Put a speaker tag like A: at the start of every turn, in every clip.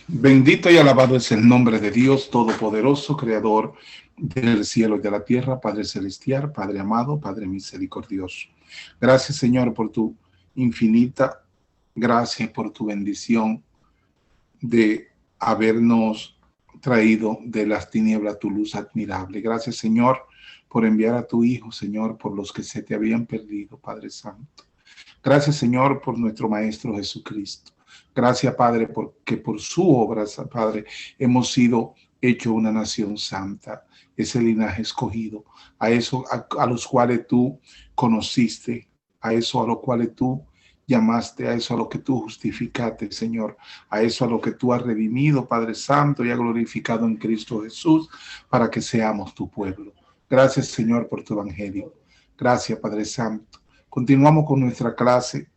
A: Bendito y alabado es el nombre de Dios Todopoderoso, Creador del cielo y de la tierra, Padre celestial, Padre amado, Padre misericordioso. Gracias, Señor, por tu infinita gracia, por tu bendición de habernos traído de las tinieblas tu luz admirable. Gracias, Señor, por enviar a tu Hijo, Señor, por los que se te habían perdido, Padre Santo. Gracias, Señor, por nuestro Maestro Jesucristo. Gracias, Padre, porque por su obra, Padre, hemos sido hecho una nación santa, ese linaje escogido, a los cuales tú conociste, a eso a los cuales tú llamaste, a eso a lo que tú justificaste, Señor, a eso a lo que tú has redimido, Padre Santo, y has glorificado en Cristo Jesús, para que seamos tu pueblo. Gracias, Señor, por tu evangelio. Gracias, Padre Santo. Continuamos con nuestra clase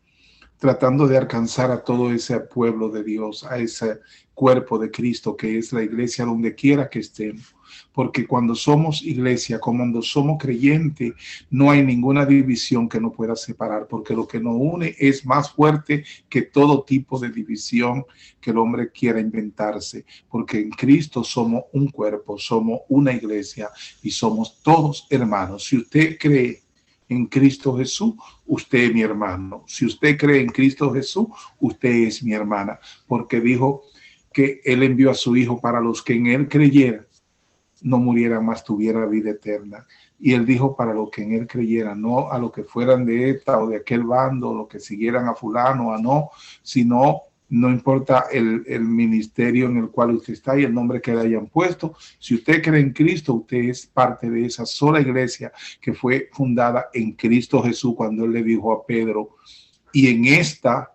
A: tratando de alcanzar a todo ese pueblo de Dios, a ese cuerpo de Cristo que es la iglesia donde quiera que estemos. Porque cuando somos iglesia, cuando somos creyentes, no hay ninguna división que nos pueda separar, porque lo que nos une es más fuerte que todo tipo de división que el hombre quiera inventarse, porque en Cristo somos un cuerpo, somos una iglesia y somos todos hermanos. Si usted cree en Cristo Jesús, usted es mi hermano. Si usted cree en Cristo Jesús, usted es mi hermana, porque dijo que Él envió a su Hijo para los que en Él creyeran, no murieran más, tuviera vida eterna. Y Él dijo para los que en Él creyeran, no a los que fueran de esta o de aquel bando, los que siguieran a fulano o a no, sino no importa el ministerio en el cual usted está y el nombre que le hayan puesto. Si usted cree en Cristo, usted es parte de esa sola iglesia que fue fundada en Cristo Jesús cuando Él le dijo a Pedro, y en esta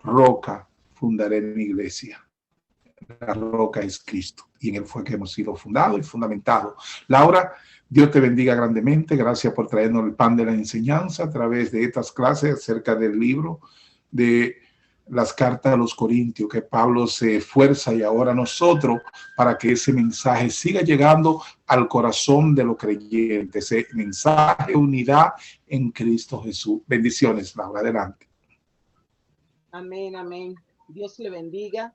A: roca fundaré mi iglesia. La roca es Cristo y en Él fue que hemos sido fundados y fundamentados. Laura, Dios te bendiga grandemente. Gracias por traernos el pan de la enseñanza a través de estas clases acerca del libro de las cartas a los Corintios, que Pablo se esfuerza y ahora nosotros para que ese mensaje siga llegando al corazón de los creyentes, ese mensaje de unidad en Cristo Jesús. Bendiciones, Laura, adelante.
B: Amén, amén. Dios le bendiga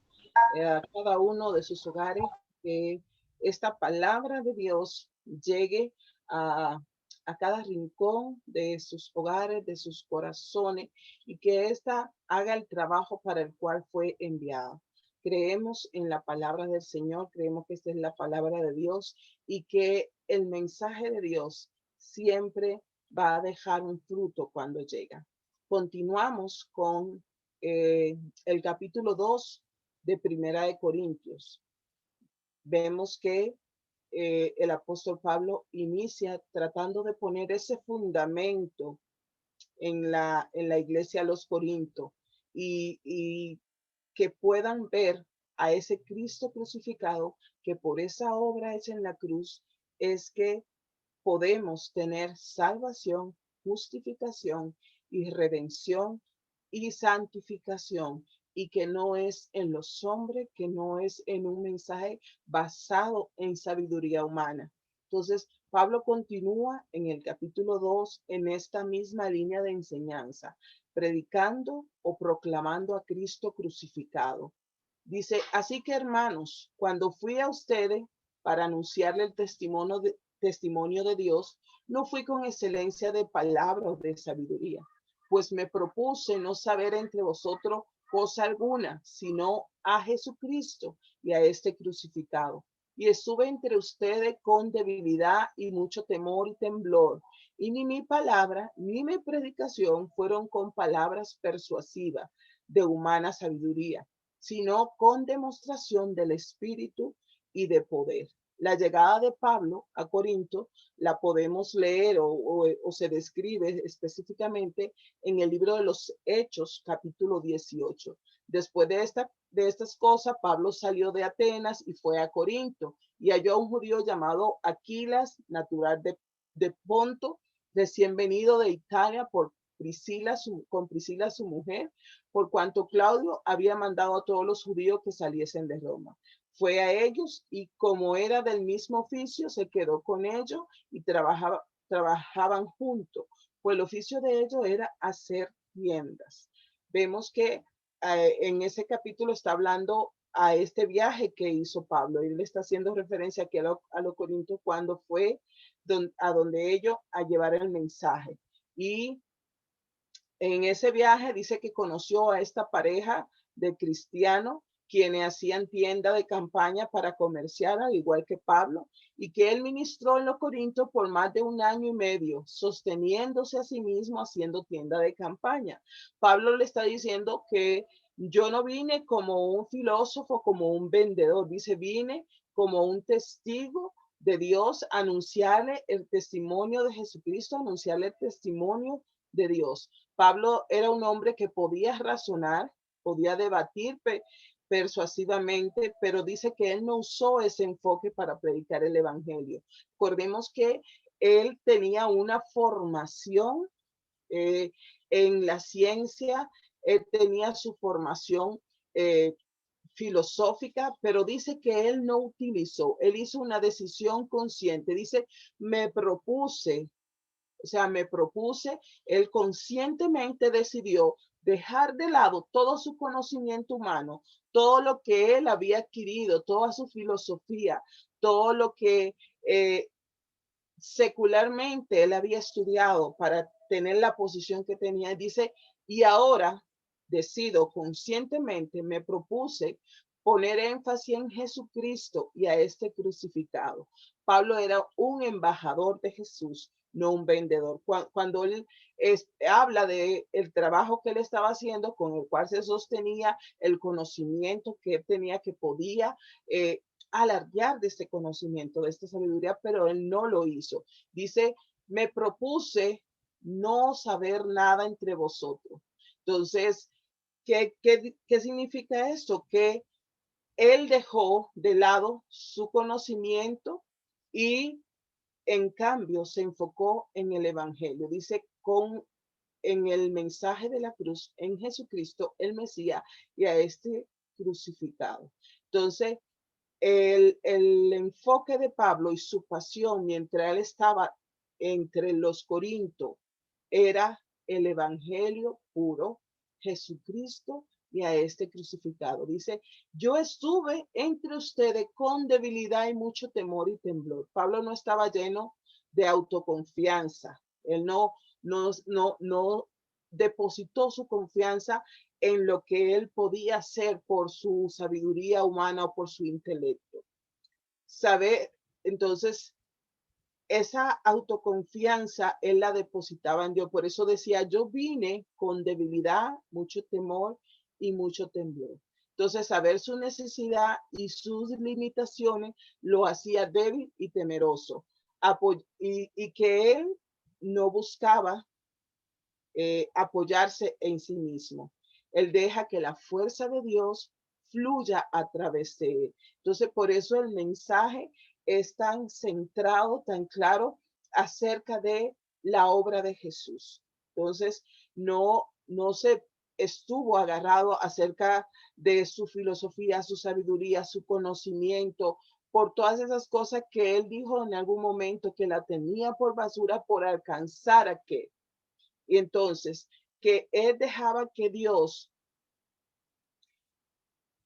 B: a cada uno de sus hogares, que esta palabra de Dios llegue a, a cada rincón de sus hogares, de sus corazones, y que ésta haga el trabajo para el cual fue enviada. Creemos en la palabra del Señor, creemos que esta es la palabra de Dios y que el mensaje de Dios siempre va a dejar un fruto cuando llega. Continuamos con el capítulo 2 de Primera de Corintios. Vemos que el apóstol Pablo inicia tratando de poner ese fundamento en la iglesia de los Corintios y que puedan ver a ese Cristo crucificado, que por esa obra hecha en la cruz es que podemos tener salvación, justificación y redención y santificación, y que no es en los hombres, que no es en un mensaje basado en sabiduría humana. Entonces, Pablo continúa en el capítulo 2 en esta misma línea de enseñanza, predicando o proclamando a Cristo crucificado. Dice, así que hermanos, cuando fui a ustedes para anunciarle el testimonio de Dios, no fui con excelencia de palabras de sabiduría, pues me propuse no saber entre vosotros cosa alguna, sino a Jesucristo y a este crucificado. Y estuve entre ustedes con debilidad y mucho temor y temblor. Y ni mi palabra ni mi predicación fueron con palabras persuasivas de humana sabiduría, sino con demostración del Espíritu y de poder. La llegada de Pablo a Corinto la podemos leer o se describe específicamente en el libro de los Hechos, capítulo 18. Después de estas cosas, Pablo salió de Atenas y fue a Corinto y halló a un judío llamado Aquilas, natural de Ponto, recién venido de Italia con Priscila su mujer, por cuanto Claudio había mandado a todos los judíos que saliesen de Roma. Fue a ellos y como era del mismo oficio, se quedó con ellos y trabajaban juntos, pues el oficio de ellos era hacer tiendas. Vemos que en ese capítulo está hablando a este viaje que hizo Pablo. Él le está haciendo referencia aquí a los Corintios cuando fue a donde ellos a llevar el mensaje. Y en ese viaje dice que conoció a esta pareja de cristianos quienes hacían tienda de campaña para comerciar, al igual que Pablo, y que él ministró en los Corintios por más de 1 año y medio, sosteniéndose a sí mismo haciendo tienda de campaña. Pablo le está diciendo que yo no vine como un filósofo, como un vendedor, dice, vine como un testigo de Dios, anunciarle el testimonio de Jesucristo, anunciarle el testimonio de Dios. Pablo era un hombre que podía razonar, podía debatir persuasivamente, pero dice que él no usó ese enfoque para predicar el evangelio. Recordemos que él tenía una formación en la ciencia, él tenía su formación filosófica, pero dice que él no utilizó, él hizo una decisión consciente, dice, me propuse, o sea, me propuse, él conscientemente decidió dejar de lado todo su conocimiento humano, todo lo que él había adquirido, toda su filosofía, todo lo que secularmente él había estudiado para tener la posición que tenía. Dice, y ahora decido conscientemente, me propuse poner énfasis en Jesucristo y a este crucificado. Pablo era un embajador de Jesús, no un vendedor. Cuando él habla de el trabajo que él estaba haciendo, con el cual se sostenía, el conocimiento que él tenía, que podía alardear de este conocimiento, de esta sabiduría, pero él no lo hizo. Dice, me propuse no saber nada entre vosotros. Entonces, ¿qué significa esto? Que él dejó de lado su conocimiento y en cambio se enfocó en el evangelio. Dice, en el mensaje de la cruz, en Jesucristo, el Mesías, y a este crucificado. Entonces, el enfoque de Pablo y su pasión mientras él estaba entre los Corintios era el evangelio puro, Jesucristo y a este crucificado. Dice, yo estuve entre ustedes con debilidad y mucho temor y temblor. Pablo no estaba lleno de autoconfianza. Él no depositó su confianza en lo que él podía hacer por su sabiduría humana o por su intelecto. Saber, entonces, esa autoconfianza él la depositaba en Dios. Por eso decía, yo vine con debilidad, mucho temor y mucho temblor. Entonces, saber su necesidad y sus limitaciones lo hacía débil y temeroso. Y que él no buscaba apoyarse en sí mismo. Él deja que la fuerza de Dios fluya a través de él. Entonces, por eso el mensaje es tan centrado, tan claro acerca de la obra de Jesús. Entonces, no se estuvo agarrado acerca de su filosofía, su sabiduría, su conocimiento, por todas esas cosas que él dijo en algún momento que la tenía por basura por alcanzar a qué. Y entonces, que él dejaba que Dios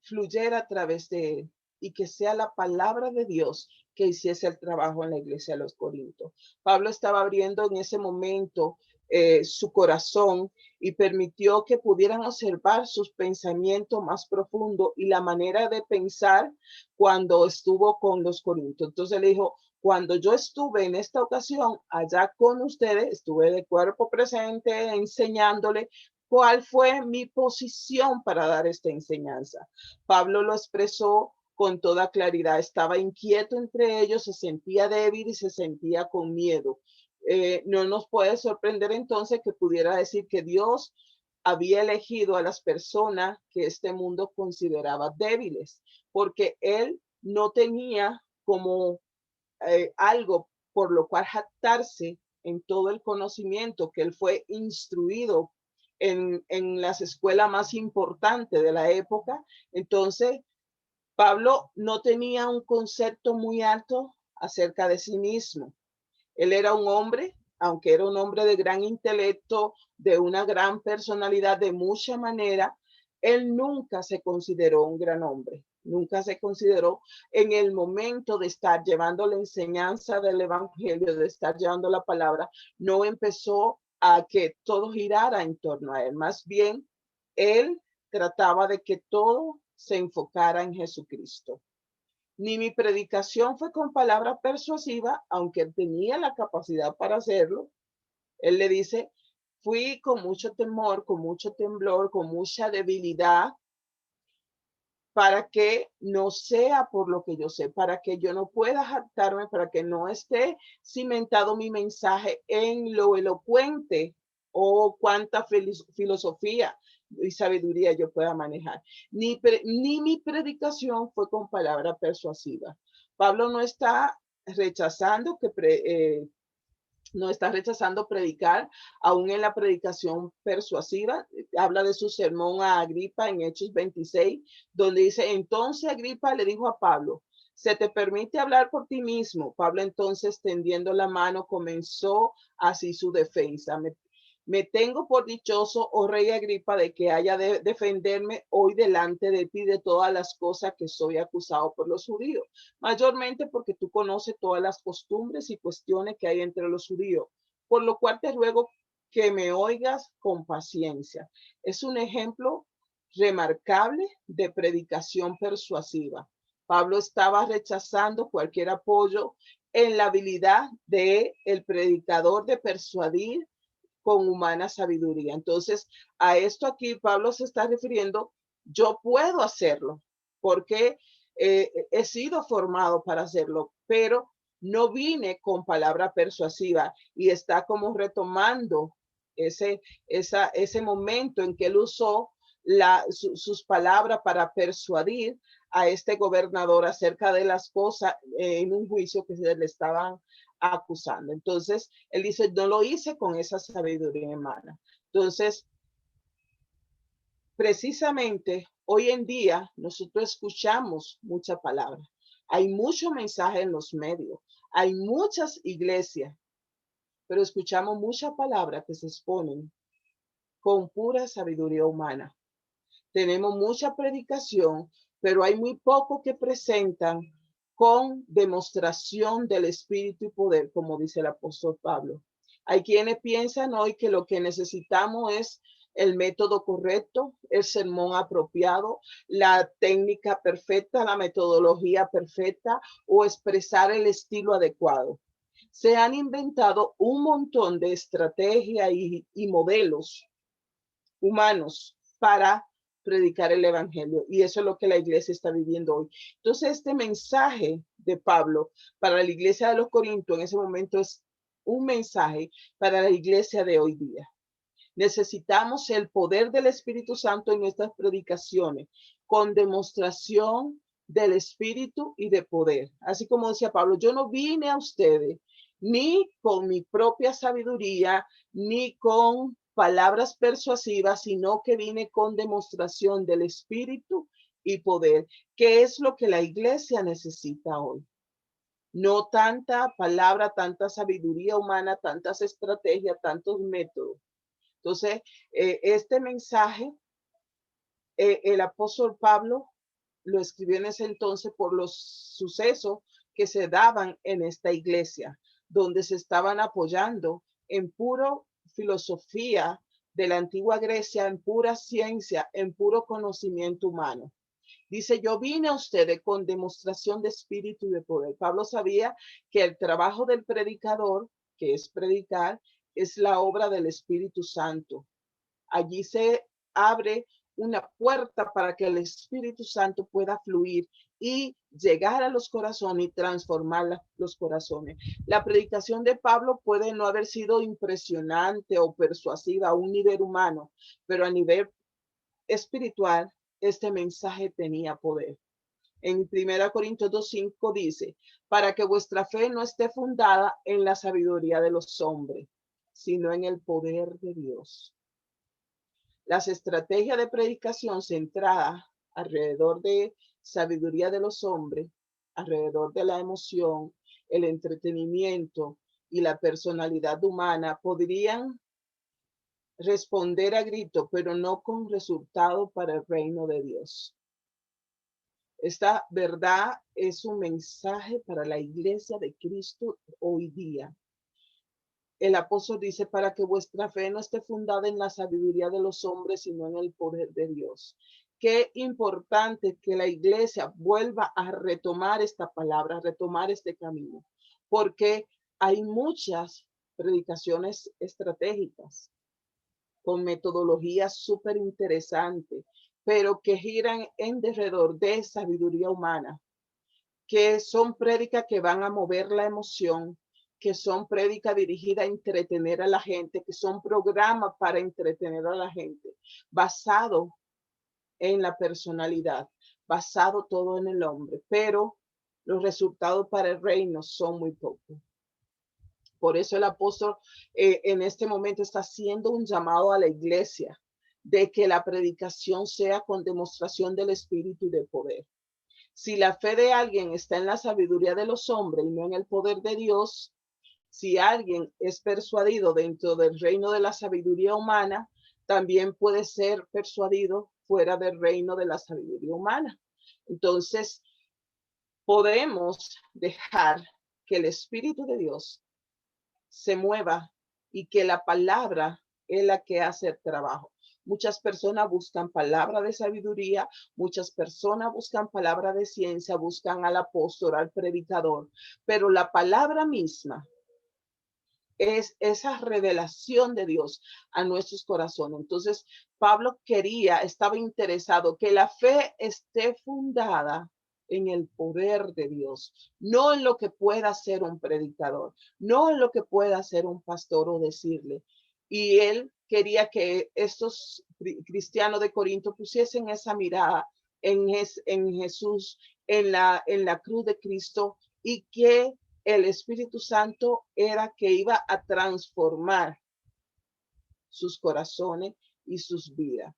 B: fluyera a través de él y que sea la palabra de Dios que hiciese el trabajo en la iglesia de los Corintios. Pablo estaba abriendo en ese momento su corazón y permitió que pudieran observar sus pensamientos más profundos y la manera de pensar cuando estuvo con los Corintios. Entonces le dijo, cuando yo estuve en esta ocasión allá con ustedes, estuve de cuerpo presente enseñándole cuál fue mi posición para dar esta enseñanza. Pablo lo expresó con toda claridad. Estaba inquieto entre ellos, se sentía débil y se sentía con miedo. No nos puede sorprender entonces que pudiera decir que Dios había elegido a las personas que este mundo consideraba débiles, porque él no tenía como algo por lo cual jactarse en todo el conocimiento que él fue instruido en las escuelas más importantes de la época. Entonces, Pablo no tenía un concepto muy alto acerca de sí mismo. Él era un hombre, aunque era un hombre de gran intelecto, de una gran personalidad, de mucha manera, él nunca se consideró un gran hombre. Nunca se consideró en el momento de estar llevando la enseñanza del evangelio, de estar llevando la palabra, no empezó a que todo girara en torno a él. Más bien, él trataba de que todo se enfocara en Jesucristo. Ni mi predicación fue con palabra persuasiva, aunque tenía la capacidad para hacerlo. Él le dice, fui con mucho temor, con mucho temblor, con mucha debilidad, para que no sea por lo que yo sé, para que yo no pueda jactarme, para que no esté cimentado mi mensaje en lo elocuente o cuánta filosofía y sabiduría yo pueda manejar. Ni mi predicación fue con palabra persuasiva. Pablo no está rechazando no está rechazando predicar, aún en la predicación persuasiva. Habla de su sermón a Agripa en Hechos 26, donde dice, entonces Agripa le dijo a Pablo, se te permite hablar por ti mismo. Pablo entonces, tendiendo la mano, comenzó así su defensa. Me tengo por dichoso, oh rey Agripa, de que haya de defenderme hoy delante de ti de todas las cosas que soy acusado por los judíos, mayormente porque tú conoces todas las costumbres y cuestiones que hay entre los judíos, por lo cual te ruego que me oigas con paciencia. Es un ejemplo remarcable de predicación persuasiva. Pablo estaba rechazando cualquier apoyo en la habilidad de el predicador de persuadir con humana sabiduría. Entonces, a esto aquí Pablo se está refiriendo, yo puedo hacerlo porque he sido formado para hacerlo, pero no vine con palabra persuasiva, y está como retomando ese momento en que él usó sus palabras para persuadir a este gobernador acerca de las cosas en un juicio que se le estaban acusando. Entonces, él dice, no lo hice con esa sabiduría humana. Entonces, precisamente hoy en día nosotros escuchamos mucha palabra. Hay mucho mensaje en los medios, hay muchas iglesias, pero escuchamos mucha palabra que se exponen con pura sabiduría humana. Tenemos mucha predicación, pero hay muy poco que presentan con demostración del espíritu y poder, como dice el apóstol Pablo. Hay quienes piensan hoy que lo que necesitamos es el método correcto, el sermón apropiado, la técnica perfecta, la metodología perfecta o expresar el estilo adecuado. Se han inventado un montón de estrategias y modelos humanos para predicar el evangelio, y eso es lo que la iglesia está viviendo hoy. Entonces, este mensaje de Pablo para la iglesia de los Corintios en ese momento es un mensaje para la iglesia de hoy día. Necesitamos el poder del Espíritu Santo en nuestras predicaciones, con demostración del Espíritu y de poder. Así como decía Pablo, yo no vine a ustedes ni con mi propia sabiduría, ni con palabras persuasivas, sino que vine con demostración del Espíritu y poder, que es lo que la iglesia necesita hoy. No tanta palabra, tanta sabiduría humana, tantas estrategias, tantos métodos. Entonces, este mensaje, el apóstol Pablo lo escribió en ese entonces por los sucesos que se daban en esta iglesia, donde se estaban apoyando en puro filosofía de la antigua Grecia, en pura ciencia, en puro conocimiento humano. Dice, yo vine a ustedes con demostración de espíritu y de poder. Pablo sabía que el trabajo del predicador, que es predicar, es la obra del Espíritu Santo. Allí se abre una puerta para que el Espíritu Santo pueda fluir y llegar a los corazones y transformar los corazones. La predicación de Pablo puede no haber sido impresionante o persuasiva a un nivel humano, pero a nivel espiritual, este mensaje tenía poder. En 1 Corintios 2:5 dice, para que vuestra fe no esté fundada en la sabiduría de los hombres, sino en el poder de Dios. Las estrategias de predicación centradas alrededor de sabiduría de los hombres, alrededor de la emoción, el entretenimiento y la personalidad humana podrían responder a grito, pero no con resultado para el reino de Dios. Esta verdad es un mensaje para la iglesia de Cristo hoy día. El apóstol dice, para que vuestra fe no esté fundada en la sabiduría de los hombres, sino en el poder de Dios. Qué importante que la iglesia vuelva a retomar esta palabra, a retomar este camino, porque hay muchas predicaciones estratégicas con metodologías súper interesantes, pero que giran en derredor de sabiduría humana, que son prédicas que van a mover la emoción, que son prédicas dirigidas a entretener a la gente, que son programas para entretener a la gente, basado en la personalidad, basado todo en el hombre, pero los resultados para el reino son muy pocos. Por eso el apóstol en este momento está haciendo un llamado a la iglesia de que la predicación sea con demostración del Espíritu y de poder. Si la fe de alguien está en la sabiduría de los hombres y no en el poder de Dios, si alguien es persuadido dentro del reino de la sabiduría humana, también puede ser persuadido fuera del reino de la sabiduría humana. Entonces, podemos dejar que el Espíritu de Dios se mueva y que la palabra es la que hace el trabajo. Muchas personas buscan palabra de sabiduría, muchas personas buscan palabra de ciencia, buscan al apóstol, al predicador, pero la palabra misma es esa revelación de Dios a nuestros corazones. Entonces, Pablo estaba interesado que la fe esté fundada en el poder de Dios, no en lo que pueda hacer un predicador, no en lo que pueda hacer un pastor o decirle. Y él quería que estos cristianos de Corinto pusiesen esa mirada en Jesús, en la cruz de Cristo, y que el Espíritu Santo era que iba a transformar sus corazones y sus vidas.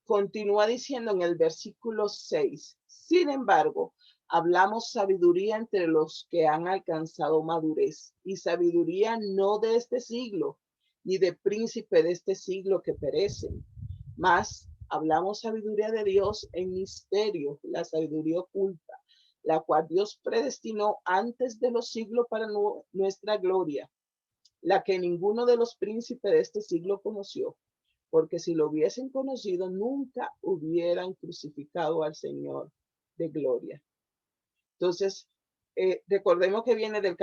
B: Continúa diciendo en el versículo 6, sin embargo, hablamos sabiduría entre los que han alcanzado madurez, y sabiduría no de este siglo, ni de príncipe de este siglo que perecen, mas hablamos sabiduría de Dios en misterio, la sabiduría oculta, la cual Dios predestinó antes de los siglos para nuestra gloria, la que ninguno de los príncipes de este siglo conoció, porque si lo hubiesen conocido, nunca hubieran crucificado al Señor de gloria. Entonces, recordemos que viene del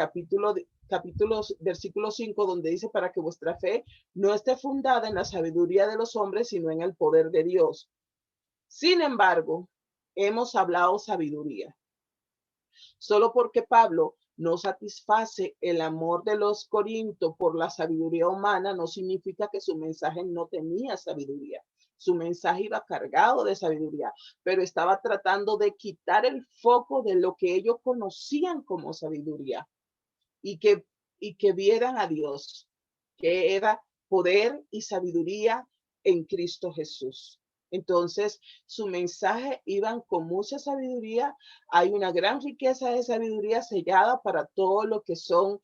B: versículo 5, donde dice, para que vuestra fe no esté fundada en la sabiduría de los hombres, sino en el poder de Dios. Sin embargo, hemos hablado sabiduría. Solo porque Pablo no satisface el amor de los corintios por la sabiduría humana, no significa que su mensaje no tenía sabiduría. Su mensaje iba cargado de sabiduría, pero estaba tratando de quitar el foco de lo que ellos conocían como sabiduría y que vieran a Dios, que era poder y sabiduría en Cristo Jesús. Entonces, su mensaje iban con mucha sabiduría. Hay una gran riqueza de sabiduría sellada para todo lo que son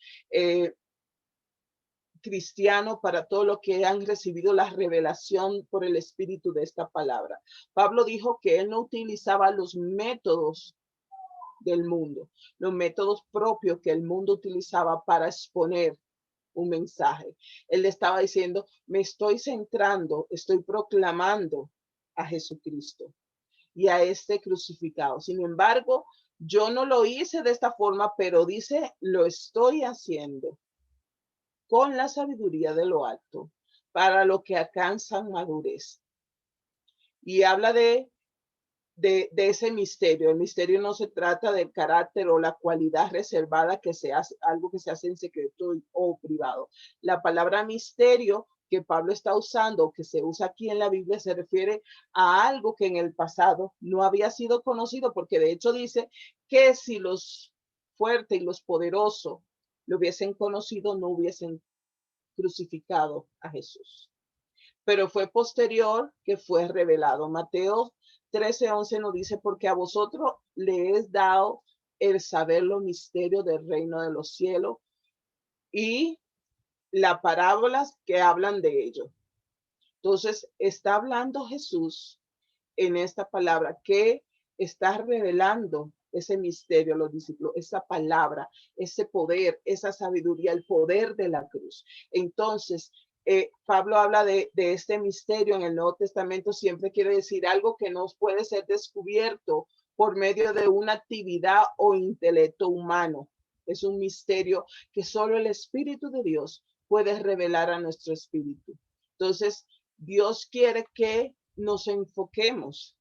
B: cristianos, para todo lo que han recibido la revelación por el Espíritu de esta palabra. Pablo dijo que él no utilizaba los métodos del mundo, los métodos propios que el mundo utilizaba para exponer un mensaje. Él le estaba diciendo, me estoy centrando, estoy proclamando a Jesucristo y a este crucificado. Sin embargo, yo no lo hice de esta forma, pero dice, lo estoy haciendo con la sabiduría de lo alto para lo que alcanzan madurez. Y habla de ese misterio. El misterio no se trata del carácter o la cualidad reservada que se hace, algo que se hace en secreto o privado. La palabra misterio que Pablo está usando, que se usa aquí en la Biblia, se refiere a algo que en el pasado no había sido conocido, porque de hecho dice que si los fuertes y los poderosos lo hubiesen conocido, no hubiesen crucificado a Jesús. Pero fue posterior que fue revelado. Mateo 13:11 nos dice, porque a vosotros le es dado el saber los misterios del reino de los cielos y las parábolas que hablan de ello. Entonces, está hablando Jesús en esta palabra que está revelando ese misterio a los discípulos, esa palabra, ese poder, esa sabiduría, el poder de la cruz. Entonces, Pablo habla de este misterio en el Nuevo Testamento, siempre quiere decir algo que no puede ser descubierto por medio de una actividad o intelecto humano. Es un misterio que solo el Espíritu de Dios puede revelar a nuestro espíritu. Entonces, Dios quiere que nos enfoquemos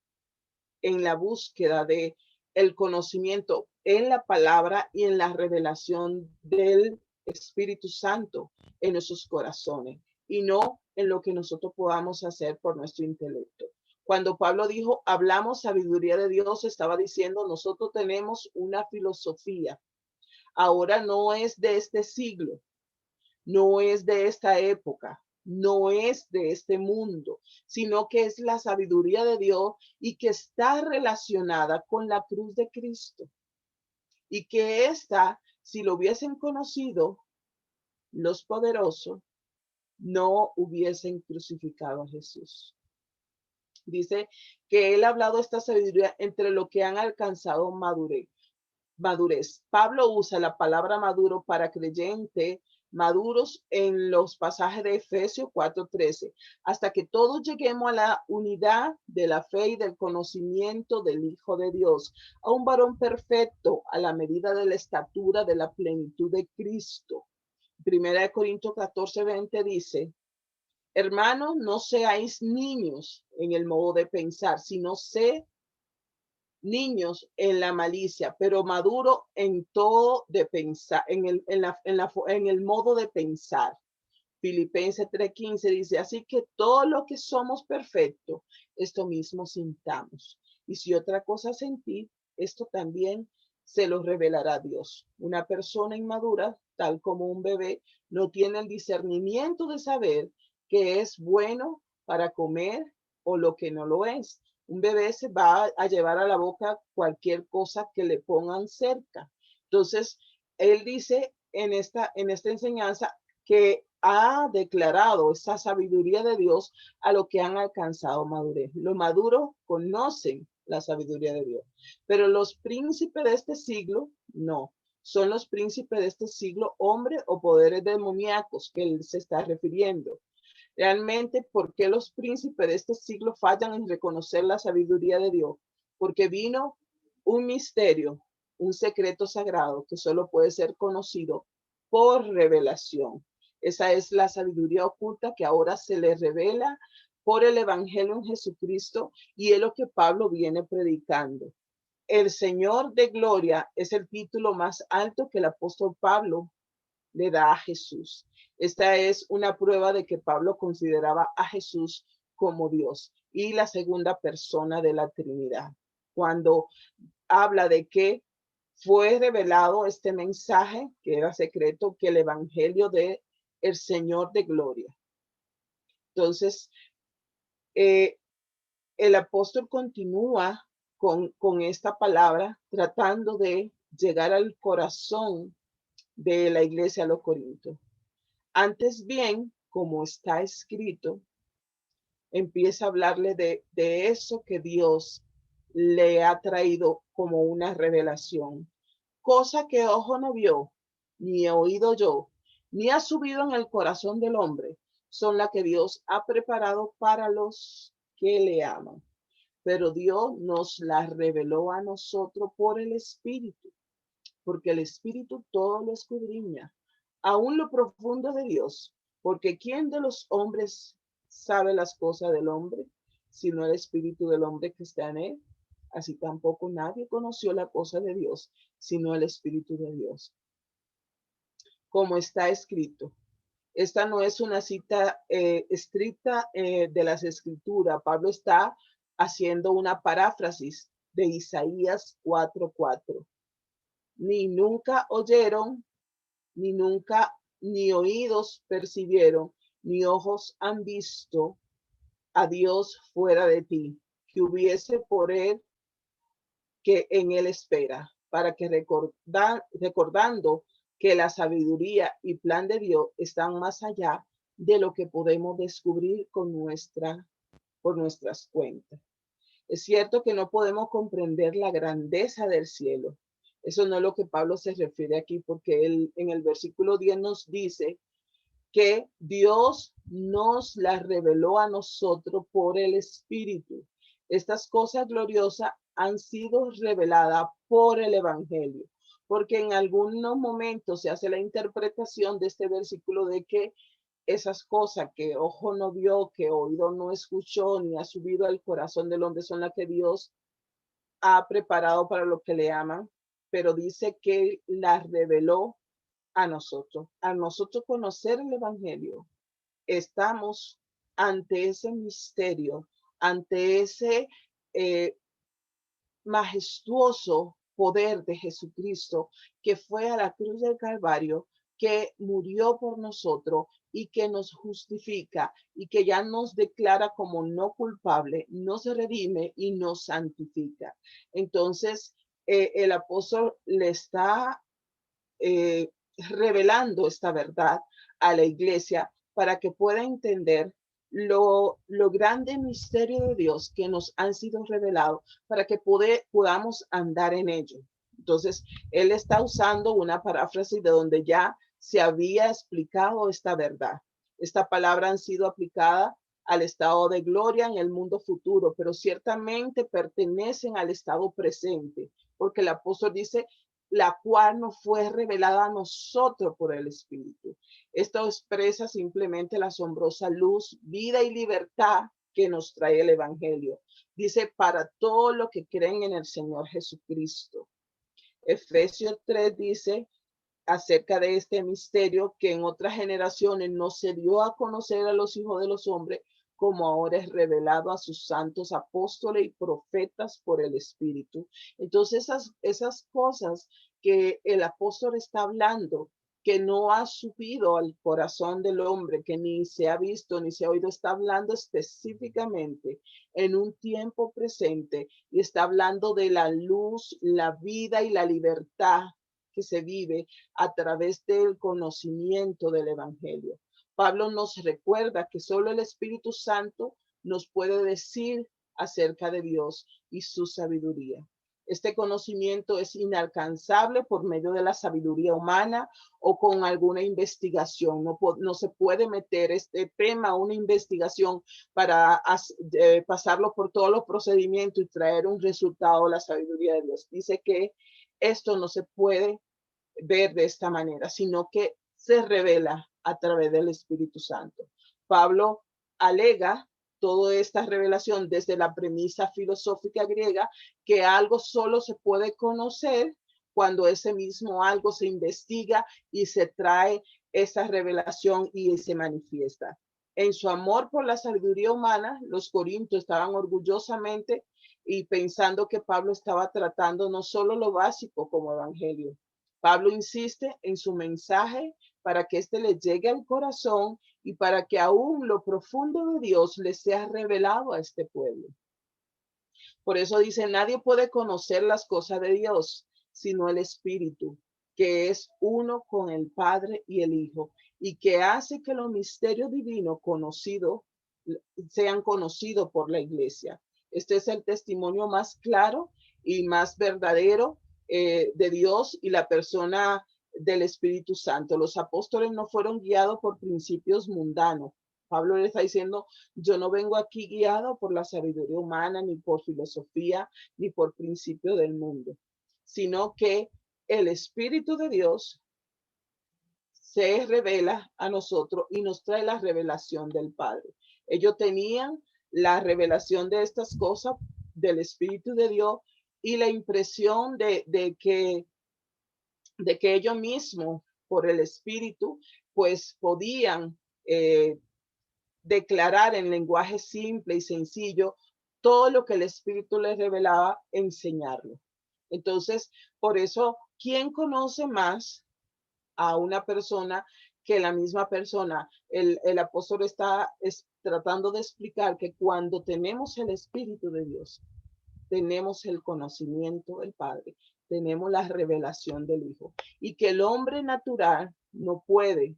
B: en la búsqueda de el conocimiento en la palabra y en la revelación del Espíritu Santo en nuestros corazones y no en lo que nosotros podamos hacer por nuestro intelecto. Cuando Pablo dijo, hablamos sabiduría de Dios, estaba diciendo, nosotros tenemos una filosofía. Ahora no es de este siglo, no es de esta época, no es de este mundo, sino que es la sabiduría de Dios y que está relacionada con la cruz de Cristo. Y que esta, si lo hubiesen conocido los poderosos, no hubiesen crucificado a Jesús. Dice que él ha hablado esta sabiduría entre lo que han alcanzado madurez. Pablo usa la palabra maduro para creyente, maduros en los pasajes de Efesios 4:13, hasta que todos lleguemos a la unidad de la fe y del conocimiento del Hijo de Dios, a un varón perfecto a la medida de la estatura de la plenitud de Cristo. Primera de Corintios 14:20 dice, hermanos, no seáis niños en el modo de pensar, sino sé niños en la malicia, pero maduro en todo de pensar, en el modo de pensar. Filipenses 3:15 dice, así que todo lo que somos perfectos, esto mismo sintamos. Y si otra cosa sentí, esto también se lo revelará Dios. Una persona inmadura, tal como un bebé, no tiene el discernimiento de saber qué es bueno para comer o lo que no lo es. Un bebé se va a llevar a la boca cualquier cosa que le pongan cerca. Entonces, él dice en esta enseñanza que ha declarado esa sabiduría de Dios a lo que han alcanzado madurez. Los maduros conocen la sabiduría de Dios, pero los príncipes de este siglo no. Son los príncipes de este siglo hombres o poderes demoníacos que él se está refiriendo. Realmente, ¿por qué los príncipes de este siglo fallan en reconocer la sabiduría de Dios? Porque vino un misterio, un secreto sagrado que solo puede ser conocido por revelación. Esa es la sabiduría oculta que ahora se le revela por el Evangelio en Jesucristo y es lo que Pablo viene predicando. El Señor de Gloria es el título más alto que el apóstol Pablo le da a Jesús. Esta es una prueba de que Pablo consideraba a Jesús como Dios y la segunda persona de la Trinidad. Cuando habla de que fue revelado este mensaje que era secreto, que el Evangelio de el Señor de Gloria. Entonces, el apóstol continúa con esta palabra tratando de llegar al corazón de la iglesia de los Corintios. Antes bien, como está escrito, empieza a hablarle de eso que Dios le ha traído como una revelación, cosa que ojo no vio, ni oído yo, ni ha subido en el corazón del hombre, son las que Dios ha preparado para los que le aman. Pero Dios nos las reveló a nosotros por el Espíritu, porque el Espíritu todo lo escudriña, aún lo profundo de Dios, porque ¿quién de los hombres sabe las cosas del hombre, sino el Espíritu del hombre que está en él? Así tampoco nadie conoció la cosa de Dios, sino el Espíritu de Dios. Como está escrito. Esta no es una cita estricta de las Escrituras. Pablo está haciendo una paráfrasis de Isaías 4:4. Ni nunca oyeron, ni oídos percibieron, ni ojos han visto a Dios fuera de ti, que hubiese por él que en él espera, para que recordando que la sabiduría y plan de Dios están más allá de lo que podemos descubrir por nuestras cuentas. Es cierto que no podemos comprender la grandeza del cielo. Eso no es lo que Pablo se refiere aquí, porque él en el versículo 10 nos dice que Dios nos las reveló a nosotros por el Espíritu. Estas cosas gloriosas han sido reveladas por el Evangelio, porque en algunos momentos se hace la interpretación de este versículo de que esas cosas que ojo no vio, que oído no escuchó, ni ha subido al corazón del hombre, son las que Dios ha preparado para los que le aman, pero dice que las reveló a nosotros conocer el Evangelio. Estamos ante ese misterio, ante ese eh, majestuoso poder de Jesucristo que fue a la cruz del Calvario, que murió por nosotros y que nos justifica y que ya nos declara como no culpable, nos redime y nos santifica. Entonces, el apóstol le está revelando esta verdad a la iglesia para que pueda entender lo grande misterio de Dios que nos han sido revelados para que podamos andar en ello. Entonces, él está usando una paráfrasis de donde ya se había explicado esta verdad. Esta palabra han sido aplicada al estado de gloria en el mundo futuro, pero ciertamente pertenecen al estado presente, porque el apóstol dice la cual nos fue revelada a nosotros por el Espíritu. Esto expresa simplemente la asombrosa luz, vida y libertad que nos trae el Evangelio. Dice, para todos los que creen en el Señor Jesucristo. Efesios 3 dice acerca de este misterio que en otras generaciones no se dio a conocer a los hijos de los hombres, como ahora es revelado a sus santos apóstoles y profetas por el Espíritu. Entonces esas cosas que el apóstol está hablando, que no ha subido al corazón del hombre, que ni se ha visto ni se ha oído, está hablando específicamente en un tiempo presente y está hablando de la luz, la vida y la libertad que se vive a través del conocimiento del Evangelio. Pablo nos recuerda que solo el Espíritu Santo nos puede decir acerca de Dios y su sabiduría. Este conocimiento es inalcanzable por medio de la sabiduría humana o con alguna investigación. No se puede meter este tema a una investigación para pasarlo por todos los procedimientos y traer un resultado a la sabiduría de Dios. Dice que esto no se puede ver de esta manera, sino que se revela a través del Espíritu Santo. Pablo alega toda esta revelación desde la premisa filosófica griega que algo solo se puede conocer cuando ese mismo algo se investiga y se trae esa revelación y se manifiesta. En su amor por la sabiduría humana, los corintios estaban orgullosamente y pensando que Pablo estaba tratando no solo lo básico como evangelio. Pablo insiste en su mensaje para que éste le llegue al corazón y para que aún lo profundo de Dios le sea revelado a este pueblo. Por eso dice, nadie puede conocer las cosas de Dios sino el Espíritu, que es uno con el Padre y el Hijo, y que hace que los misterios divinos sean conocidos por la iglesia. Este es el testimonio más claro y más verdadero de Dios y la persona del Espíritu Santo. Los apóstoles no fueron guiados por principios mundanos. Pablo le está diciendo, yo no vengo aquí guiado por la sabiduría humana, ni por filosofía, ni por principio del mundo, sino que el Espíritu de Dios se revela a nosotros y nos trae la revelación del Padre. Ellos tenían la revelación de estas cosas del Espíritu de Dios y la impresión de que ellos mismos, por el Espíritu, pues podían declarar en lenguaje simple y sencillo todo lo que el Espíritu les revelaba, enseñarlo. Entonces, por eso, ¿quién conoce más a una persona que la misma persona? El apóstol está tratando de explicar que cuando tenemos el Espíritu de Dios, tenemos el conocimiento del Padre, tenemos la revelación del Hijo, y que el hombre natural no puede,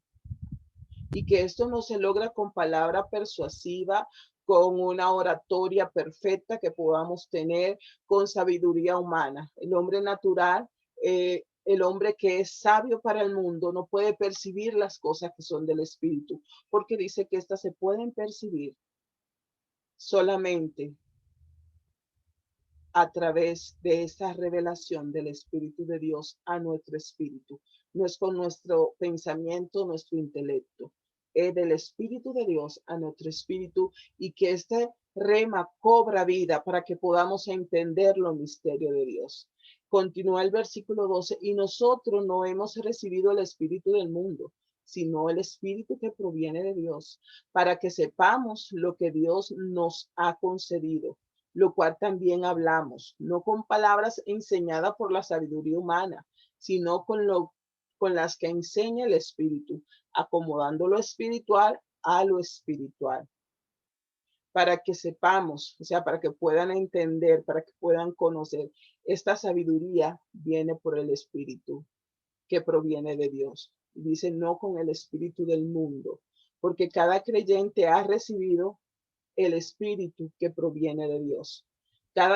B: y que esto no se logra con palabra persuasiva, con una oratoria perfecta que podamos tener, con sabiduría humana. El hombre natural, el hombre que es sabio para el mundo, no puede percibir las cosas que son del espíritu, porque dice que éstas se pueden percibir solamente a través de esa revelación del Espíritu de Dios a nuestro espíritu. No es con nuestro pensamiento, nuestro intelecto, es del Espíritu de Dios a nuestro espíritu, y que este rema cobra vida para que podamos entender los misterios de Dios. Continúa el versículo 12, y nosotros no hemos recibido el espíritu del mundo, sino el espíritu que proviene de Dios, para que sepamos lo que Dios nos ha concedido, lo cual también hablamos, no con palabras enseñadas por la sabiduría humana, sino con las que enseña el Espíritu, acomodando lo espiritual a lo espiritual, para que sepamos, o sea, para que puedan entender, para que puedan conocer. Esta sabiduría viene por el Espíritu que proviene de Dios. Dice, no con el espíritu del mundo, porque cada creyente ha recibido el espíritu que proviene de Dios.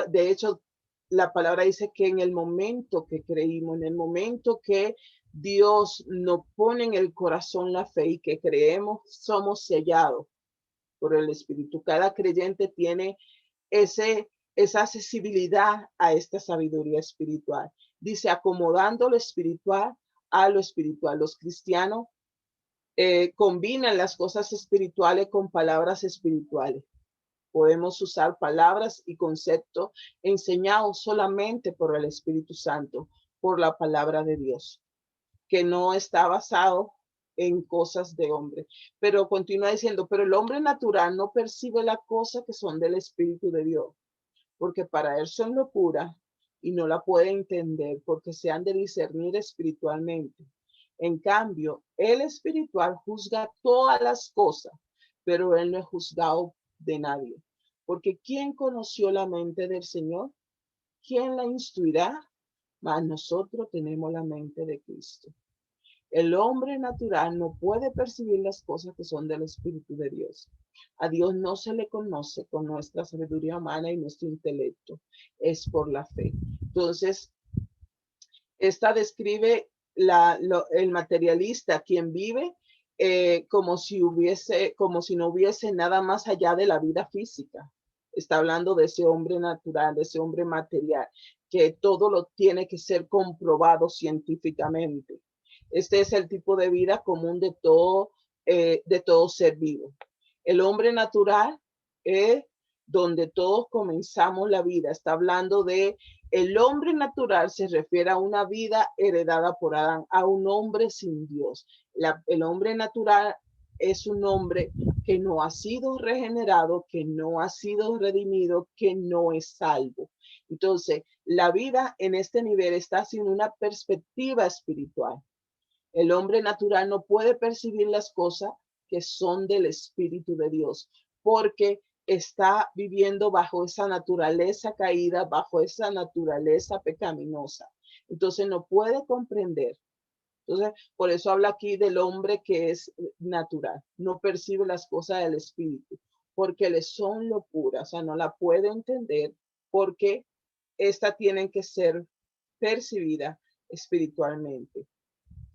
B: De hecho, la palabra dice que en el momento que creímos, en el momento que Dios nos pone en el corazón la fe y que creemos, somos sellados por el espíritu. Cada creyente tiene esa accesibilidad a esta sabiduría espiritual. Dice, acomodando lo espiritual a lo espiritual. Los cristianos combinan las cosas espirituales con palabras espirituales. Podemos usar palabras y conceptos enseñados solamente por el Espíritu Santo, por la palabra de Dios, que no está basado en cosas de hombre. Pero continúa diciendo, pero el hombre natural no percibe las cosas que son del Espíritu de Dios, porque para él son locura y no la puede entender, porque se han de discernir espiritualmente. En cambio, el espiritual juzga todas las cosas, pero él no es juzgado de nadie. Porque ¿quién conoció la mente del Señor? ¿Quién la instruirá? Mas nosotros tenemos la mente de Cristo. El hombre natural no puede percibir las cosas que son del Espíritu de Dios. A Dios no se le conoce con nuestra sabiduría humana y nuestro intelecto, es por la fe. Entonces, esta describe el materialista, quien vive como si no hubiese nada más allá de la vida física. Está hablando de ese hombre natural, de ese hombre material, que todo lo tiene que ser comprobado científicamente. Este es el tipo de vida común de todo ser vivo. El hombre natural es donde todos comenzamos la vida. Está hablando de el hombre natural, se refiere a una vida heredada por Adán, a un hombre sin Dios. El hombre natural es un hombre que no ha sido regenerado, que no ha sido redimido, que no es salvo. Entonces, la vida en este nivel está sin una perspectiva espiritual. El hombre natural no puede percibir las cosas que son del Espíritu de Dios, porque está viviendo bajo esa naturaleza caída, bajo esa naturaleza pecaminosa. Entonces no puede comprender. Entonces, por eso habla aquí del hombre que es natural, no percibe las cosas del Espíritu, porque le son locura, o sea, no la puede entender, porque esta tienen que ser percibida espiritualmente.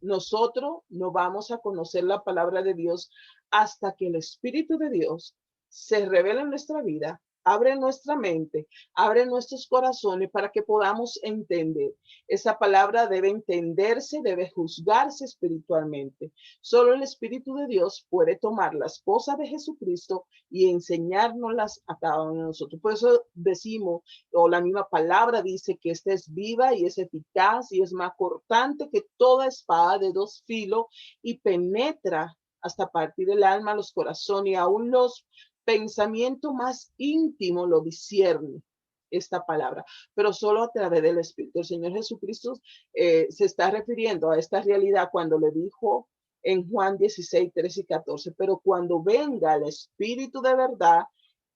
B: Nosotros no vamos a conocer la palabra de Dios hasta que el Espíritu de Dios se revela en nuestra vida, abre nuestra mente, abre nuestros corazones para que podamos entender. Esa palabra debe entenderse, debe juzgarse espiritualmente. Solo el Espíritu de Dios puede tomar las cosas de Jesucristo y enseñárnoslas a cada uno de nosotros. Por eso decimos, o la misma palabra dice, que esta es viva y es eficaz y es más cortante que toda espada de dos filos, y penetra hasta partir del alma, los corazones y aún los pensamientos más íntimos lo discierne esta palabra, pero solo a través del Espíritu. El Señor Jesucristo se está refiriendo a esta realidad cuando le dijo en Juan 16, 13 y 14, pero cuando venga el Espíritu de verdad,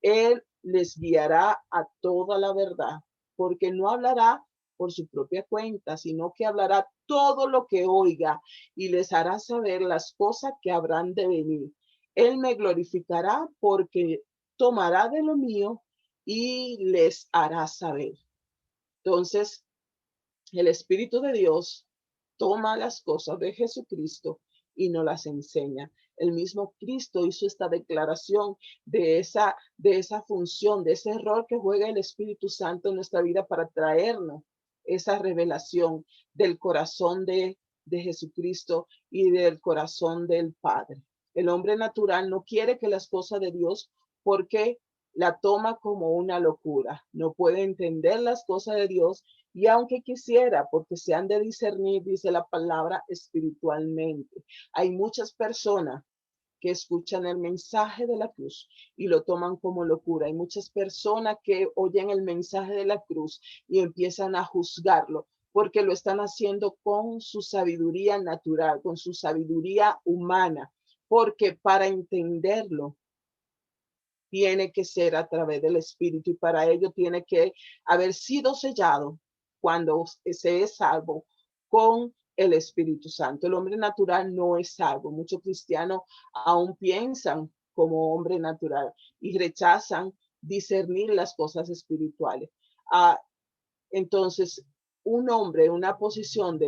B: Él les guiará a toda la verdad, porque no hablará por su propia cuenta, sino que hablará todo lo que oiga y les hará saber las cosas que habrán de venir. Él me glorificará, porque tomará de lo mío y les hará saber. Entonces, el Espíritu de Dios toma las cosas de Jesucristo y nos las enseña. El mismo Cristo hizo esta declaración de esa función, de ese rol que juega el Espíritu Santo en nuestra vida para traernos esa revelación del corazón de Jesucristo y del corazón del Padre. El hombre natural no quiere que las cosas de Dios, porque la toma como una locura. No puede entender las cosas de Dios, y aunque quisiera, porque se han de discernir, dice la palabra, espiritualmente. Hay muchas personas que escuchan el mensaje de la cruz y lo toman como locura. Hay muchas personas que oyen el mensaje de la cruz y empiezan a juzgarlo, porque lo están haciendo con su sabiduría natural, con su sabiduría humana, porque para entenderlo tiene que ser a través del Espíritu, y para ello tiene que haber sido sellado cuando se es salvo con el Espíritu Santo. El hombre natural no es salvo. Muchos cristianos aún piensan como hombre natural y rechazan discernir las cosas espirituales. Ah, entonces, un hombre, una posición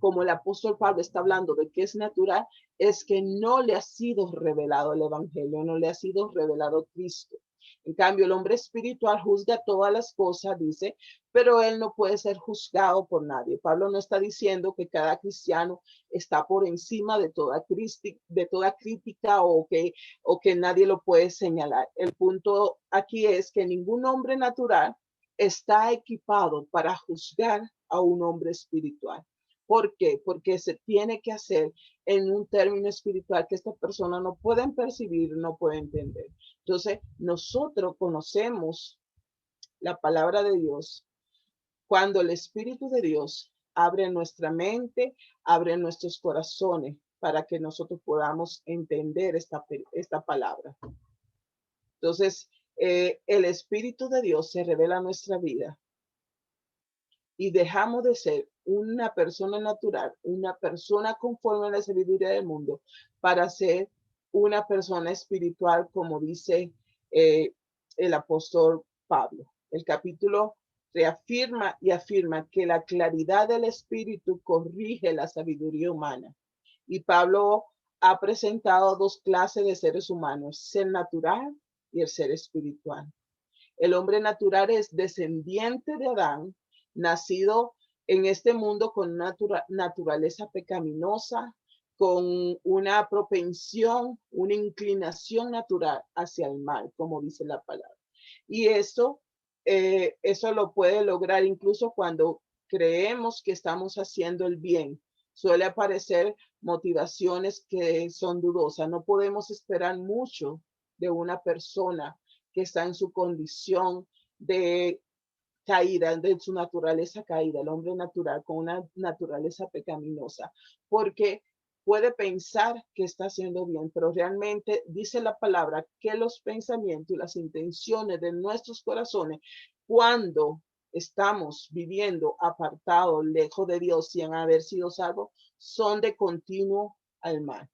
B: como el apóstol Pablo está hablando de que es natural, es que no le ha sido revelado el evangelio, no le ha sido revelado Cristo. En cambio, el hombre espiritual juzga todas las cosas, dice, pero él no puede ser juzgado por nadie. Pablo no está diciendo que cada cristiano está por encima de toda crítica, o que nadie lo puede señalar. El punto aquí es que ningún hombre natural está equipado para juzgar a un hombre espiritual. ¿Por qué? Porque se tiene que hacer en un término espiritual que estas personas no pueden percibir, no pueden entender. Entonces, nosotros conocemos la palabra de Dios cuando el Espíritu de Dios abre nuestra mente, abre nuestros corazones para que nosotros podamos entender esta palabra. Entonces, el Espíritu de Dios se revela en nuestra vida y dejamos de ser una persona natural, una persona conforme a la sabiduría del mundo, para ser una persona espiritual, como dice el apóstol Pablo. El capítulo reafirma y afirma que la claridad del espíritu corrige la sabiduría humana. Y Pablo ha presentado dos clases de seres humanos: ser natural y el ser espiritual. El hombre natural es descendiente de Adán, nacido en este mundo con una naturaleza pecaminosa, con una propensión, una inclinación natural hacia el mal, como dice la palabra. Y eso lo puede lograr incluso cuando creemos que estamos haciendo el bien. Suele aparecer motivaciones que son dudosas. No podemos esperar mucho de una persona que está en su condición de caída, de su naturaleza caída, el hombre natural con una naturaleza pecaminosa, porque puede pensar que está haciendo bien, pero realmente dice la palabra que los pensamientos y las intenciones de nuestros corazones, cuando estamos viviendo apartados, lejos de Dios, sin haber sido salvos, son de continuo al mal.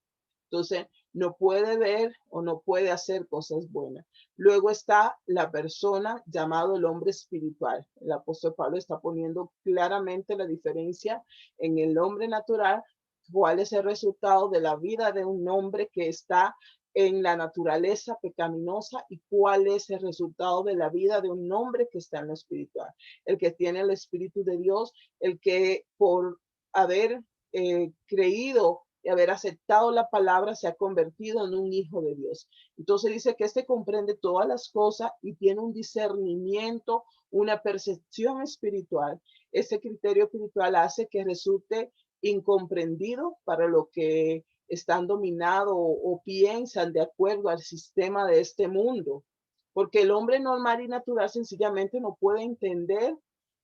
B: Entonces, no puede ver o no puede hacer cosas buenas. Luego está la persona llamado el hombre espiritual. El apóstol Pablo está poniendo claramente la diferencia en el hombre natural, cuál es el resultado de la vida de un hombre que está en la naturaleza pecaminosa, y cuál es el resultado de la vida de un hombre que está en lo espiritual. El que tiene el Espíritu de Dios, el que por haber creído y haber aceptado la palabra se ha convertido en un hijo de Dios. Entonces dice que este comprende todas las cosas y tiene un discernimiento, una percepción espiritual. Ese criterio espiritual hace que resulte incomprendido para lo que están dominados o piensan de acuerdo al sistema de este mundo. Porque el hombre normal y natural sencillamente no puede entender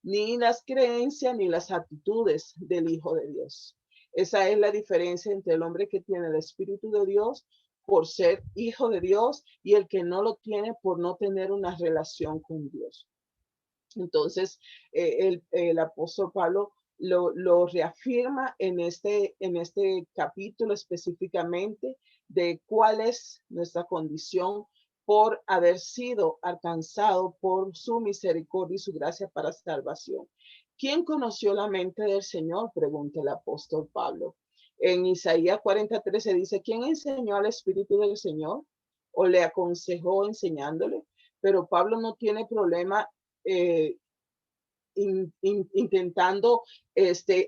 B: ni las creencias ni las actitudes del Hijo de Dios. Esa es la diferencia entre el hombre que tiene el Espíritu de Dios por ser hijo de Dios y el que no lo tiene por no tener una relación con Dios. Entonces, el apóstol Pablo lo reafirma en este capítulo específicamente de cuál es nuestra condición por haber sido alcanzado por su misericordia y su gracia para salvación. ¿Quién conoció la mente del Señor?, pregunta el apóstol Pablo. En Isaías 43 se dice: ¿quién enseñó al Espíritu del Señor o le aconsejó enseñándole? Pero Pablo no tiene problema intentando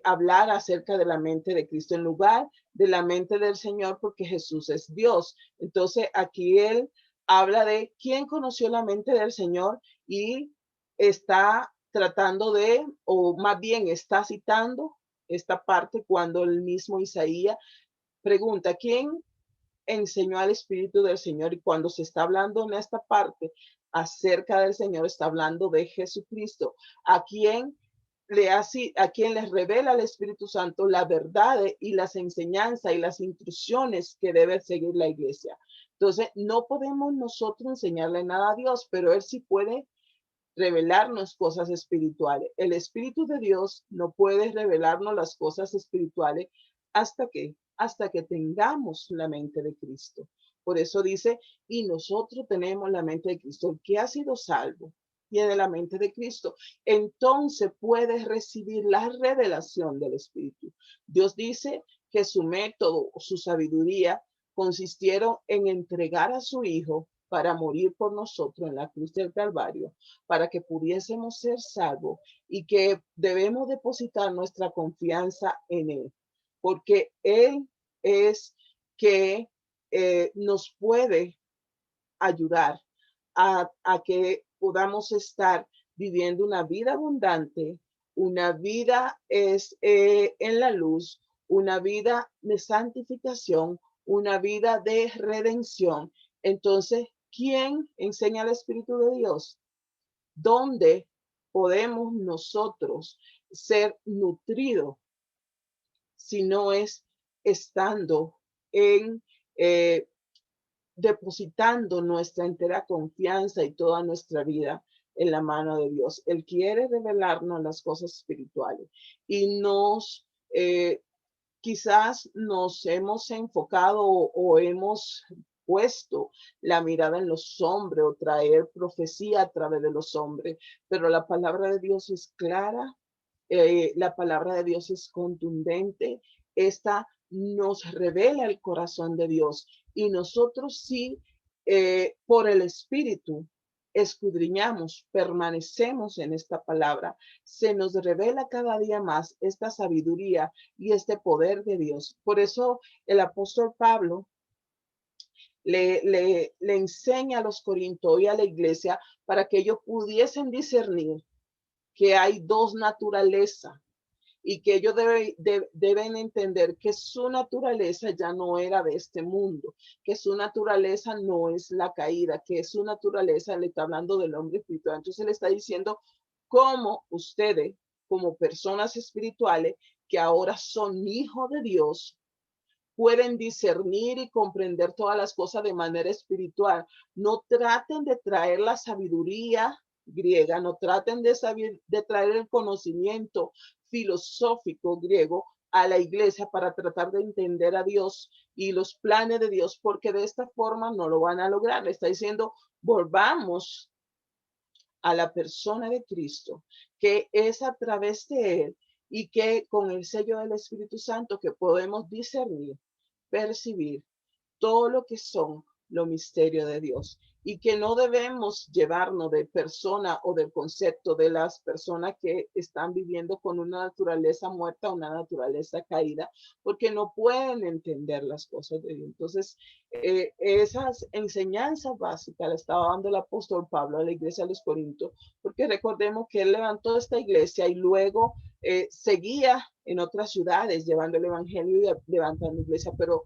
B: hablar acerca de la mente de Cristo en lugar de la mente del Señor, porque Jesús es Dios. Entonces aquí él habla de quién conoció la mente del Señor y está tratando de, o más bien está citando esta parte cuando el mismo Isaías pregunta: ¿quién enseñó al Espíritu del Señor? Y cuando se está hablando en esta parte acerca del Señor, está hablando de Jesucristo, a quien a quien les revela el Espíritu Santo la verdad y las enseñanzas y las instrucciones que debe seguir la iglesia. Entonces, no podemos nosotros enseñarle nada a Dios, pero Él sí puede revelarnos cosas espirituales. El Espíritu de Dios no puede revelarnos las cosas espirituales hasta que tengamos la mente de Cristo. Por eso dice: y nosotros tenemos la mente de Cristo. El que ha sido salvo tiene la mente de Cristo, entonces puede recibir la revelación del Espíritu. Dios dice que su método, su sabiduría, consistieron en entregar a su Hijo para morir por nosotros en la cruz del Calvario, para que pudiésemos ser salvos, y que debemos depositar nuestra confianza en Él, porque Él es que nos puede ayudar a que podamos estar viviendo una vida abundante, una vida en la luz, una vida de santificación, una vida de redención. Entonces, ¿quién enseña el Espíritu de Dios? ¿Dónde podemos nosotros ser nutridos si no es estando en depositando nuestra entera confianza y toda nuestra vida en la mano de Dios? Él quiere revelarnos las cosas espirituales y quizás nos hemos enfocado o hemos puesto la mirada en los hombres o traer profecía a través de los hombres, pero la palabra de Dios es clara, la palabra de Dios es contundente. Esta nos revela el corazón de Dios, y nosotros sí, por el Espíritu, escudriñamos, permanecemos en esta palabra, se nos revela cada día más esta sabiduría y este poder de Dios. Por eso el apóstol Pablo le enseña a los corintios y a la iglesia para que ellos pudiesen discernir que hay dos naturalezas, y que ellos deben entender que su naturaleza ya no era de este mundo, que su naturaleza no es la caída, que su naturaleza, le está hablando del hombre espiritual. Entonces le está diciendo cómo ustedes, como personas espirituales que ahora son hijos de Dios, pueden discernir y comprender todas las cosas de manera espiritual. No traten de traer la sabiduría griega, no traten de traer el conocimiento filosófico griego a la iglesia para tratar de entender a Dios y los planes de Dios, porque de esta forma no lo van a lograr. Le está diciendo: volvamos a la persona de Cristo, que es a través de Él y que con el sello del Espíritu Santo que podemos discernir, percibir todo lo que son los misterios de Dios, y que no debemos llevarnos de persona o del concepto de las personas que están viviendo con una naturaleza muerta, una naturaleza caída, porque no pueden entender las cosas de Dios. Entonces, esas enseñanzas básicas le estaba dando el apóstol Pablo a la iglesia de los Corintios, porque recordemos que él levantó esta iglesia y luego seguía en otras ciudades llevando el evangelio y levantando iglesia, pero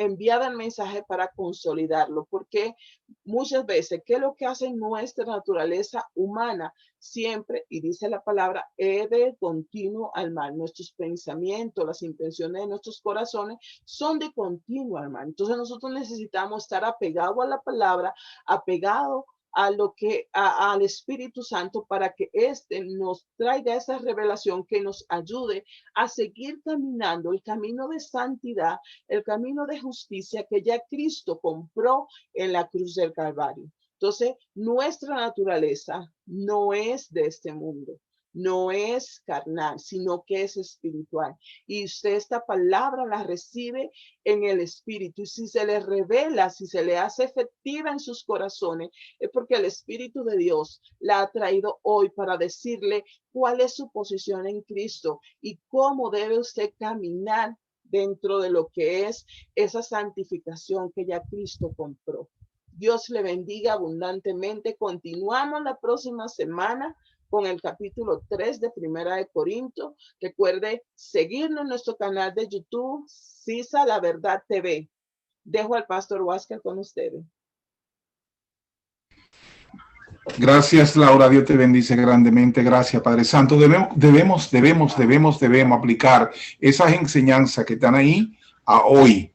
B: enviaba el mensaje para consolidarlo, porque muchas veces, ¿qué es lo que hace nuestra naturaleza humana? Siempre, y dice la palabra, de continuo al mal. Nuestros pensamientos, las intenciones de nuestros corazones son de continuo al mal. Entonces nosotros necesitamos estar apegados a la palabra, apegados a lo que al Espíritu Santo para que éste nos traiga esa revelación que nos ayude a seguir caminando el camino de santidad, el camino de justicia que ya Cristo compró en la cruz del Calvario. Entonces, nuestra naturaleza no es de este mundo, no es carnal, sino que es espiritual. Y usted esta palabra la recibe en el Espíritu. Y si se le revela, si se le hace efectiva en sus corazones, es porque el Espíritu de Dios la ha traído hoy para decirle cuál es su posición en Cristo y cómo debe usted caminar dentro de lo que es esa santificación que ya Cristo compró. Dios le bendiga abundantemente. Continuamos la próxima semana con el capítulo 3 de Primera de Corintios. Recuerde seguirnos en nuestro canal de YouTube, CISA La Verdad TV. Dejo al pastor Huáscar con ustedes.
A: Gracias, Laura. Dios te bendice grandemente. Gracias, Padre Santo. Debemos aplicar esas enseñanzas que están ahí a hoy.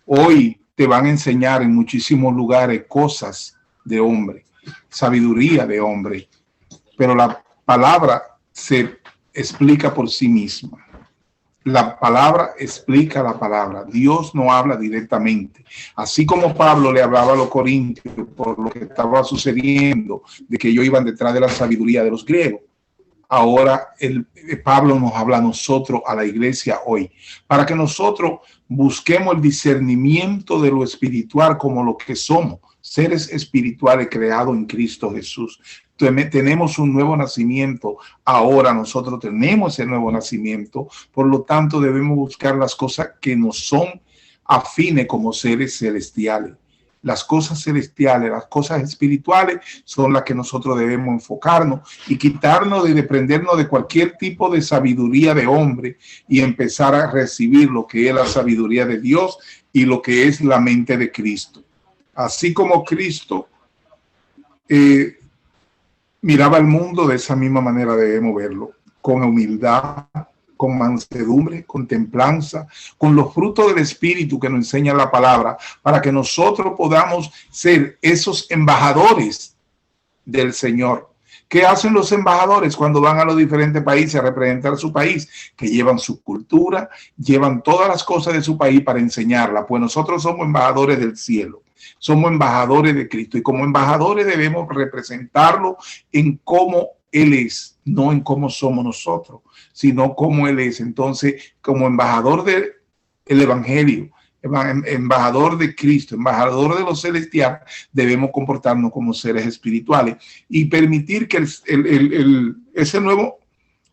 A: Hoy te van a enseñar en muchísimos lugares cosas de hombre, sabiduría de hombre, pero la palabra se explica por sí misma. La palabra explica la palabra. Dios no habla directamente. Así como Pablo le hablaba a los corintios por lo que estaba sucediendo, de que ellos iban detrás de la sabiduría de los griegos. Ahora Pablo nos habla a nosotros, a la iglesia hoy, para que nosotros busquemos el discernimiento de lo espiritual como lo que somos, seres espirituales creados en Cristo Jesús. Tenemos un nuevo nacimiento. Ahora nosotros tenemos ese nuevo nacimiento. Por lo tanto, debemos buscar las cosas que nos son afines como seres celestiales. Las cosas celestiales, las cosas espirituales son las que nosotros debemos enfocarnos y quitarnos de prendernos de cualquier tipo de sabiduría de hombre y empezar a recibir lo que es la sabiduría de Dios y lo que es la mente de Cristo. Así como Cristo miraba al mundo, de esa misma manera debemos verlo, con humildad, con mansedumbre, con templanza, con los frutos del Espíritu que nos enseña la palabra, para que nosotros podamos ser esos embajadores del Señor. ¿Qué hacen los embajadores cuando van a los diferentes países a representar su país? Que llevan su cultura, llevan todas las cosas de su país para enseñarla, pues nosotros somos embajadores del cielo. Somos embajadores de Cristo y como embajadores debemos representarlo en cómo Él es, no en cómo somos nosotros, sino cómo Él es. Entonces, como embajador del Evangelio, embajador de Cristo, embajador de lo celestial, debemos comportarnos como seres espirituales y permitir que ese nuevo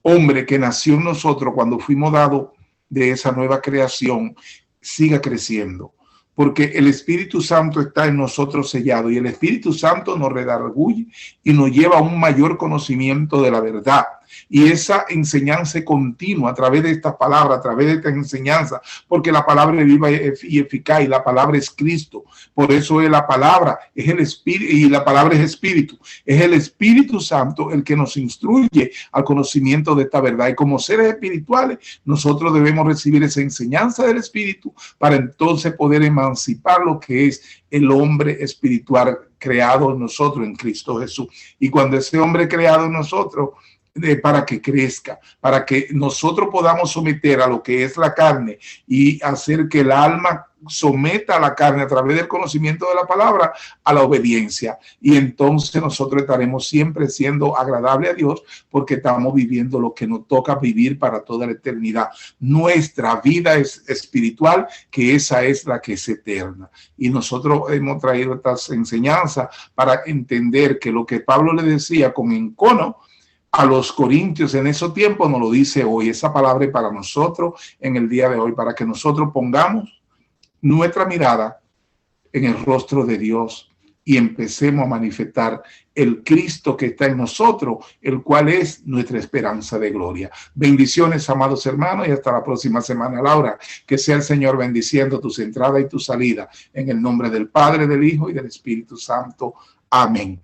A: hombre que nació en nosotros cuando fuimos dados de esa nueva creación siga creciendo. Porque el Espíritu Santo está en nosotros sellado y el Espíritu Santo nos redarguye y nos lleva a un mayor conocimiento de la verdad. Y esa enseñanza continua a través de esta palabra, a través de esta enseñanza, porque la palabra es viva y eficaz y la palabra es Cristo. Por eso es la palabra, es el Espíritu y la palabra es Espíritu. Es el Espíritu Santo el que nos instruye al conocimiento de esta verdad. Y como seres espirituales, nosotros debemos recibir esa enseñanza del Espíritu para entonces poder emancipar lo que es el hombre espiritual creado en nosotros en Cristo Jesús. Y cuando ese hombre creado en nosotros, para que crezca, para que nosotros podamos someter a lo que es la carne y hacer que el alma someta a la carne a través del conocimiento de la palabra a la obediencia. Y entonces nosotros estaremos siempre siendo agradable a Dios porque estamos viviendo lo que nos toca vivir para toda la eternidad. Nuestra vida es espiritual, que esa es la que es eterna. Y nosotros hemos traído estas enseñanzas para entender que lo que Pablo le decía con encono a los corintios en esos tiempos nos lo dice hoy. Esa palabra es para nosotros en el día de hoy, para que nosotros pongamos nuestra mirada en el rostro de Dios y empecemos a manifestar el Cristo que está en nosotros, el cual es nuestra esperanza de gloria. Bendiciones, amados hermanos, y hasta la próxima semana, Laura. Que sea el Señor bendiciendo tus entradas y tu salida en el nombre del Padre, del Hijo y del Espíritu Santo. Amén.